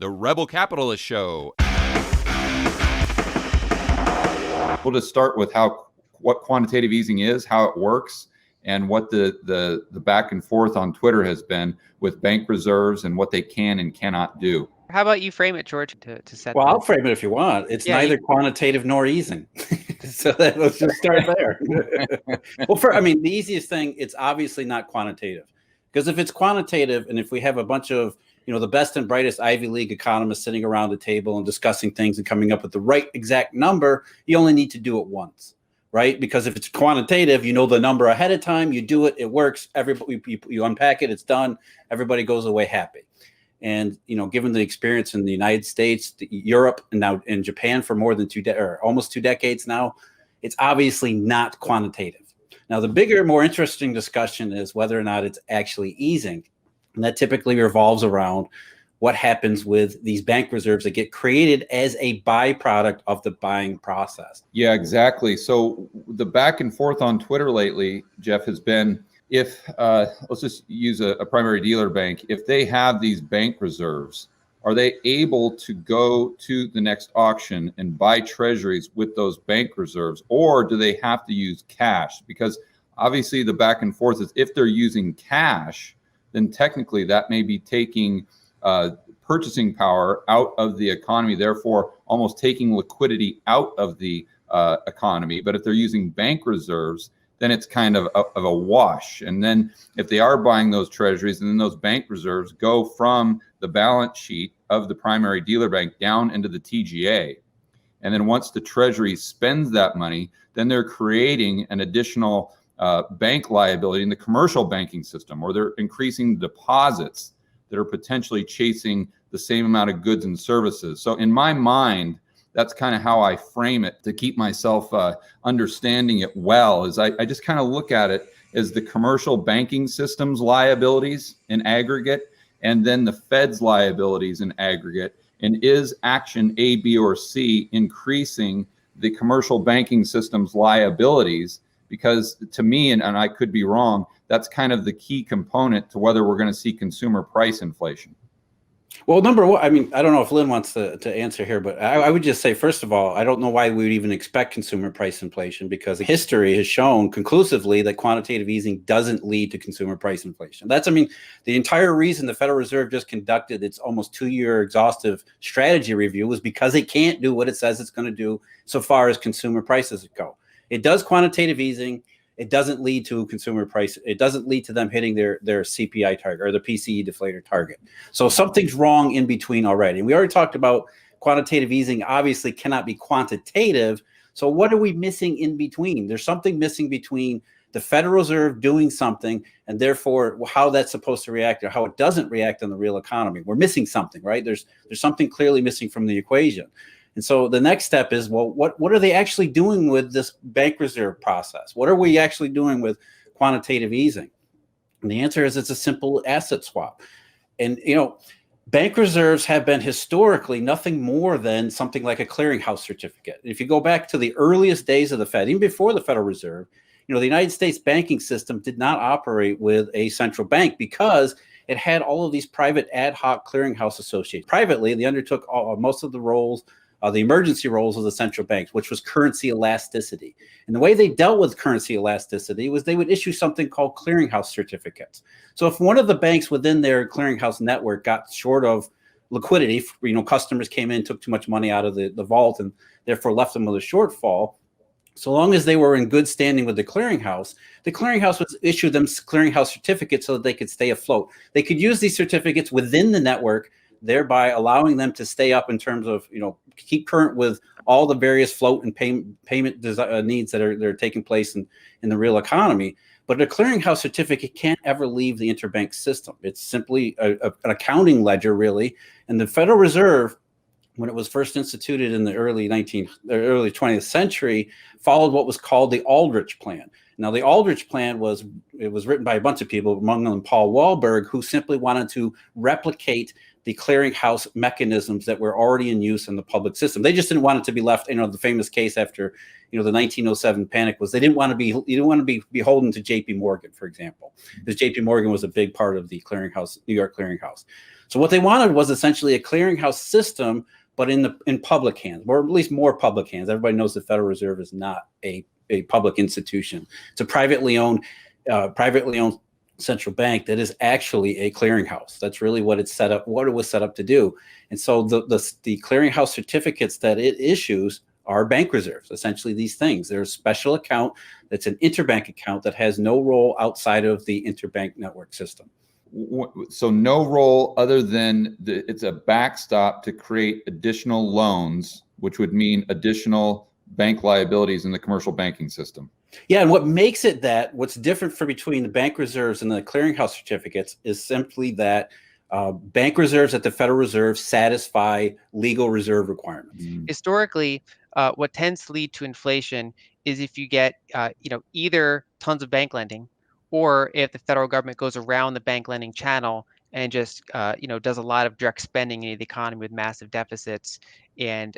The Rebel Capitalist Show. We'll just start with what quantitative easing is, how it works, and what the back and forth on Twitter has been with bank reserves and what they can and cannot do. How about you frame it, George, to set Well, I'll frame it if you want. It's neither quantitative nor easing. So let's just start there. Well, the easiest thing, it's obviously not quantitative. Because if it's quantitative, and if we have a bunch of, the best and brightest Ivy League economists sitting around the table and discussing things and coming up with the right exact number, you only need to do it once, right? Because if it's quantitative, you know the number ahead of time, you do it, it works, everybody, you unpack it, it's done, everybody goes away happy. And, given the experience in the United States, Europe, and now in Japan for more than almost 2 decades now, it's obviously not quantitative. Now, the bigger, more interesting discussion is whether or not it's actually easing. And that typically revolves around what happens with these bank reserves that get created as a byproduct of the buying process. Yeah, exactly. So the back and forth on Twitter lately, Jeff, has been, if let's just use a primary dealer bank, if they have these bank reserves, are they able to go to the next auction and buy treasuries with those bank reserves, or do they have to use cash? Because obviously the back and forth is, if they're using cash, then technically that may be taking purchasing power out of the economy, therefore almost taking liquidity out of the economy. But if they're using bank reserves, then it's kind of a wash. And then if they are buying those treasuries, and then those bank reserves go from the balance sheet of the primary dealer bank down into the TGA. And then once the treasury spends that money, then they're creating an additional bank liability in the commercial banking system, or they're increasing deposits that are potentially chasing the same amount of goods and services. So in my mind, that's kind of how I frame it to keep myself understanding it well, is I just kind of look at it as the commercial banking system's liabilities in aggregate, and then the Fed's liabilities in aggregate. And is action A, B, or C increasing the commercial banking system's liabilities? Because to me, and I could be wrong, that's kind of the key component to whether we're going to see consumer price inflation. Well, number one, I don't know if Lynn wants to answer here, but I would just say, first of all, I don't know why we would even expect consumer price inflation, because history has shown conclusively that quantitative easing doesn't lead to consumer price inflation. That's, the entire reason the Federal Reserve just conducted its almost 2-year exhaustive strategy review was because it can't do what it says it's going to do so far as consumer prices go. It does quantitative easing. It doesn't lead to consumer price. It doesn't lead to them hitting their CPI target or the PCE deflator target. So something's wrong in between already. And we already talked about quantitative easing obviously cannot be quantitative. So what are we missing in between? There's something missing between the Federal Reserve doing something and therefore how that's supposed to react or how it doesn't react on the real economy. We're missing something, right? There's something clearly missing from the equation. And so the next step is, well, what are they actually doing with this bank reserve process? What are we actually doing with quantitative easing? And the answer is, it's a simple asset swap. And, bank reserves have been historically nothing more than something like a clearinghouse certificate. If you go back to the earliest days of the Fed, even before the Federal Reserve, the United States banking system did not operate with a central bank because it had all of these private ad hoc clearinghouse associated. Privately, they undertook most of the roles, the emergency roles of the central banks, which was currency elasticity. And the way they dealt with currency elasticity was they would issue something called clearinghouse certificates. So if one of the banks within their clearinghouse network got short of liquidity, customers came in, took too much money out of the vault and therefore left them with a shortfall, so long as they were in good standing with the clearinghouse would issue them clearinghouse certificates so that they could stay afloat. They could use these certificates within the network, thereby allowing them to stay up in terms of, keep current with all the various float and payment needs that are taking place in the real economy. But a clearinghouse certificate can't ever leave the interbank system. It's simply an accounting ledger, really. And the Federal Reserve, when it was first instituted in the early 20th century, followed what was called the Aldrich Plan. Now, the Aldrich Plan was written by a bunch of people, among them Paul Wahlberg, who simply wanted to replicate the clearinghouse mechanisms that were already in use in the public system. They just didn't want it to be left. The famous case after the 1907 panic was you didn't want to be beholden to J.P. Morgan, for example, because J.P. Morgan was a big part of the clearinghouse, New York clearinghouse. So what they wanted was essentially a clearinghouse system, but in public hands, or at least more public hands. Everybody knows the Federal Reserve is not a public institution. It's a privately owned central bank that is actually a clearinghouse. That's really what it was set up to do. And so the clearinghouse certificates that it issues are bank reserves, essentially these things. There's a special account that's an interbank account that has no role outside of the interbank network system. So no role other than it's a backstop to create additional loans, which would mean additional bank liabilities in the commercial banking system. Yeah, and what makes it what's different between the bank reserves and the clearinghouse certificates is simply that bank reserves at the Federal Reserve satisfy legal reserve requirements. Historically, what tends to lead to inflation is if you get either tons of bank lending, or if the federal government goes around the bank lending channel and just does a lot of direct spending in the economy with massive deficits. And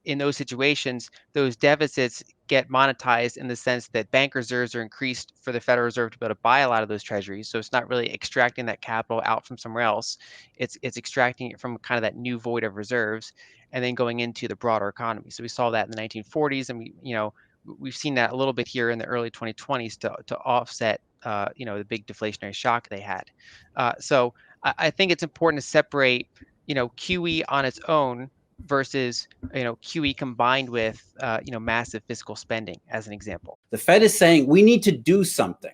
in those situations, those deficits get monetized in the sense that bank reserves are increased for the Federal Reserve to be able to buy a lot of those treasuries. So it's not really extracting that capital out from somewhere else. It's extracting it from kind of that new void of reserves and then going into the broader economy. So we saw that in the 1940s, and we've seen that a little bit here in the early 2020s to offset the big deflationary shock they had. So I think it's important to separate QE on its own versus QE combined with massive fiscal spending, as an example. The Fed is saying we need to do something.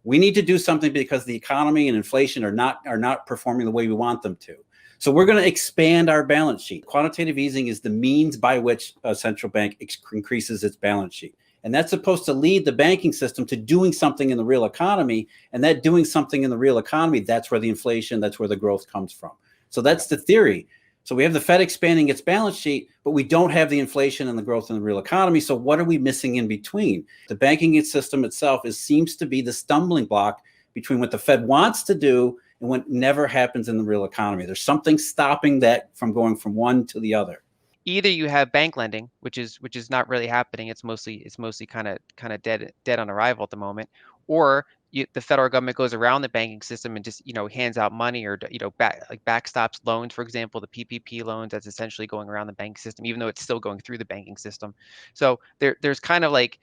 We need to do something because the economy and inflation are not performing the way we want them to. So we're going to expand our balance sheet. Quantitative easing is the means by which a central bank increases its balance sheet. And that's supposed to lead the banking system to doing something in the real economy. And that doing something in the real economy, that's where the inflation, that's where the growth comes from. So that's the theory. So we have the Fed expanding its balance sheet, but we don't have the inflation and the growth in the real economy. So what are we missing in between? The banking system itself seems to be the stumbling block between what the Fed wants to do and what never happens in the real economy. There's something stopping that from going from one to the other. Either you have bank lending, which is not really happening. It's mostly kind of dead on arrival at the moment, or the federal government goes around the banking system and just hands out money or backstops loans, for example, the PPP loans. That's essentially going around the banking system, even though it's still going through the banking system. So there's kind of like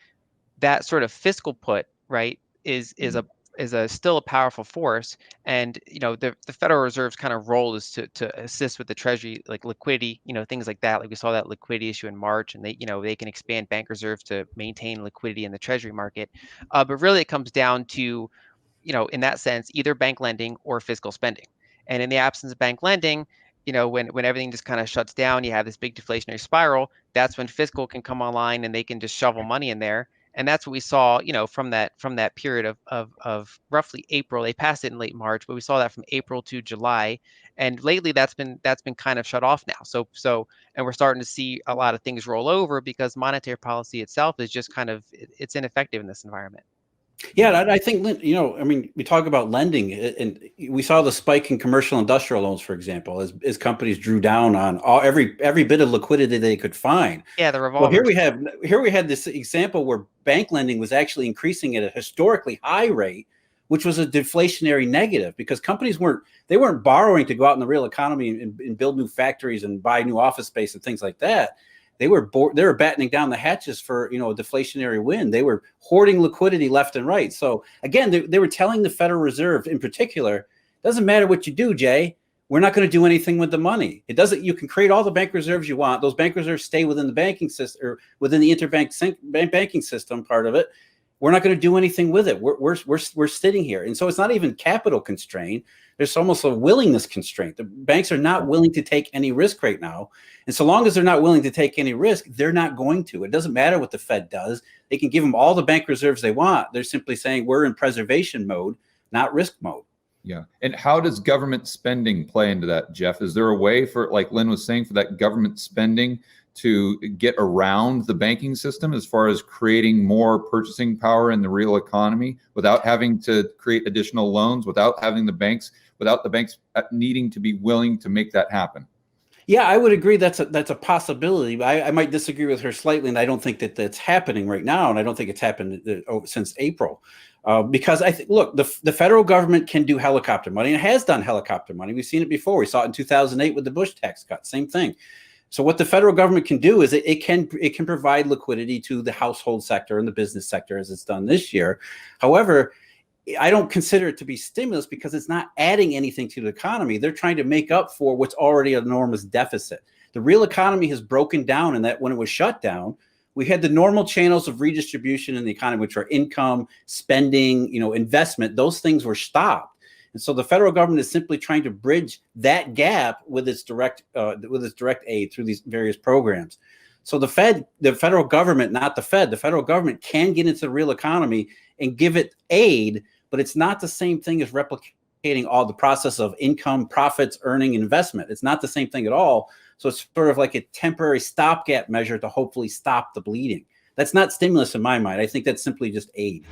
that sort of fiscal put, right, is still a powerful force. And the Federal Reserve's kind of role is to assist with the Treasury, like liquidity, things like that. Like we saw that liquidity issue in March, and they can expand bank reserves to maintain liquidity in the Treasury market. But really it comes down to, in that sense, either bank lending or fiscal spending. And in the absence of bank lending, when everything just kind of shuts down, you have this big deflationary spiral. That's when fiscal can come online and they can just shovel money in there. And that's what we saw, from that period of roughly April. They passed it in late March, but we saw that from April to July. And lately that's been kind of shut off now. And we're starting to see a lot of things roll over because monetary policy itself is just it's ineffective in this environment. Yeah, I think, we talk about lending, and we saw the spike in commercial industrial loans, for example, as companies drew down on every bit of liquidity they could find. Yeah, the revolver. Well, here we had this example where bank lending was actually increasing at a historically high rate, which was a deflationary negative because companies weren't borrowing to go out in the real economy and build new factories and buy new office space and things like that. They were battening down the hatches for a deflationary wind. They were hoarding liquidity left and right. So again, they were telling the Federal Reserve in particular, doesn't matter what you do, Jay, we're not going to do anything with the money. You can create all the bank reserves you want. Those bank reserves stay within the banking system or within the interbank banking system part of it. We're not going to do anything with it. We're sitting here. And so it's not even capital constraint. There's almost a willingness constraint. The banks are not willing to take any risk right now. And so long as they're not willing to take any risk, they're not going to. It doesn't matter what the Fed does. They can give them all the bank reserves they want. They're simply saying we're in preservation mode, not risk mode. Yeah. And how does government spending play into that, Jeff? Is there a way for, like Lynn was saying, for that government spending to get around the banking system as far as creating more purchasing power in the real economy without having to create additional loans, without the banks needing to be willing to make that happen? Yeah, I would agree that's a possibility. But I might disagree with her slightly, and I don't think that that's happening right now, and I don't think it's happened since April. Because I think, look, the federal government can do helicopter money and has done helicopter money. We've seen it before. We saw it in 2008 with the Bush tax cut, same thing. So what the federal government can do is it can provide liquidity to the household sector and the business sector as it's done this year. However, I don't consider it to be stimulus because it's not adding anything to the economy. They're trying to make up for what's already an enormous deficit. The real economy has broken down in that when it was shut down, we had the normal channels of redistribution in the economy, which are income, spending, investment. Those things were stopped. And so the federal government is simply trying to bridge that gap with its direct aid through these various programs. So the federal government, not the Fed, the federal government can get into the real economy and give it aid, but it's not the same thing as replicating all the process of income, profits, earning, investment. It's not the same thing at all. So it's sort of like a temporary stopgap measure to hopefully stop the bleeding. That's not stimulus in my mind. I think that's simply just aid.